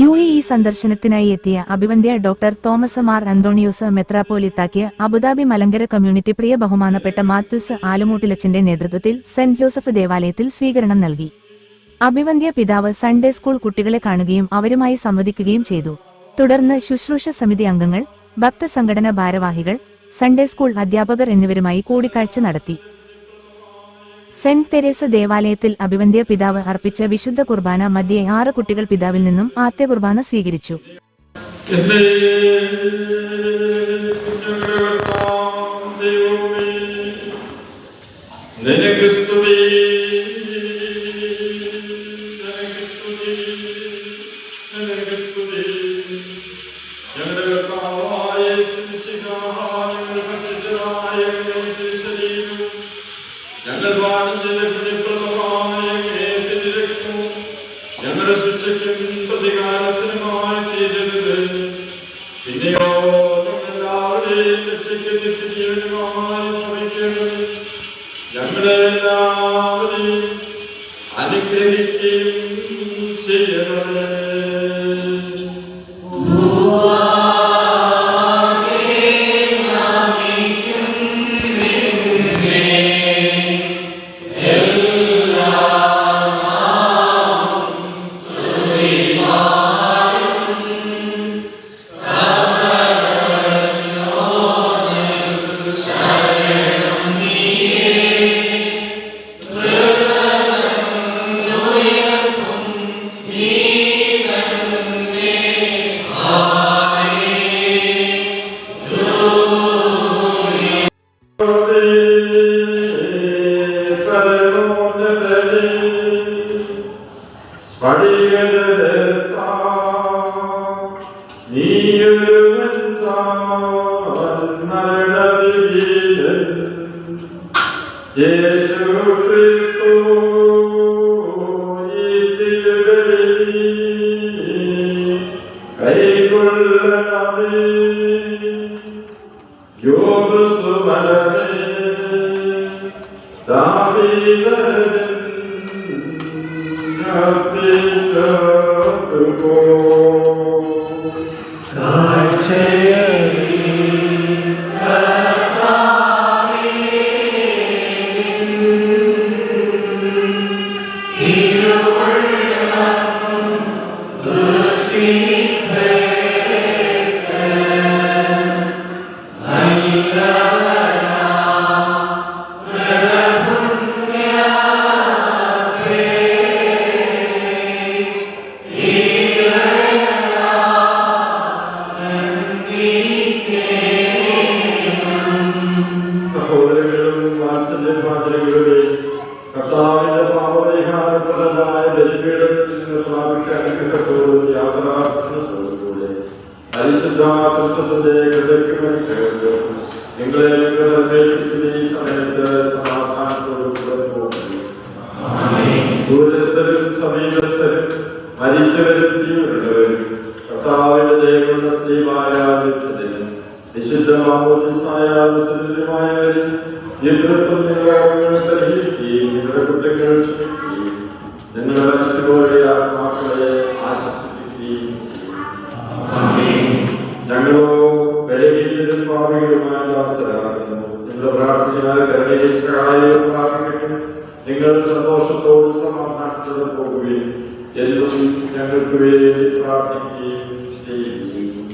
UAE സന്ദർശനത്തിനായി എത്തിയ അഭിവന്ദ്യ ഡോക്ടർ തോമസ് മാർ അന്തോണിയോസ് മെത്രാപ്പോലിത്താക്ക് അബുദാബി മലങ്കര കമ്മ്യൂണിറ്റി പ്രിയ ബഹുമാനപ്പെട്ട മാത്യൂസ് ആലുമൂട്ടിലച്ചന്റെ നേതൃത്വത്തിൽ സെന്റ് ജോസഫ് ദേവാലയത്തിൽ സ്വീകരണം നൽകി. അഭിവന്ദ്യ പിതാവ് സൺഡേ സ്കൂൾ കുട്ടികളെ കാണുകയും അവരുമായി സംവദിക്കുകയും ചെയ്തു. തുടർന്ന് ശുശ്രൂഷ സമിതി അംഗങ്ങൾ, ഭക്തസംഘടന ഭാരവാഹികൾ, സൺഡേ സ്കൂൾ അധ്യാപകർ എന്നിവരുമായി കൂടിക്കാഴ്ച നടത്തി. സെന്റ് തെരേസ ദേവാലയത്തിൽ അഭിവന്ദ്യ പിതാവ് അർപ്പിച്ച വിശുദ്ധ കുർബാന മധ്യേ 6 കുട്ടികൾ പിതാവിൽ നിന്നും ആദ്യ കുർബാന സ്വീകരിച്ചു. ഞങ്ങളുടെ ശിക്ഷയ്ക്കും പ്രതികാരത്തിനുമായി ചെയ്തത് പിന്നെയോ എല്ലാവരെയും രക്ഷയ്ക്ക് നിത്യജീവനുമായി ശ്രമിക്കുന്നത് ഞങ്ങളെല്ലാവരെയും അനുഗ്രഹിക്കുകയും ചെയ്യണമേ. നിങ്ങൾ സന്തോഷത്തോട് സമാധാനത്തോടെ പോകുകയും എന്നും ഞങ്ങൾക്ക് വേണ്ടി പ്രാർത്ഥിക്കുകയും ചെയ്യുകയും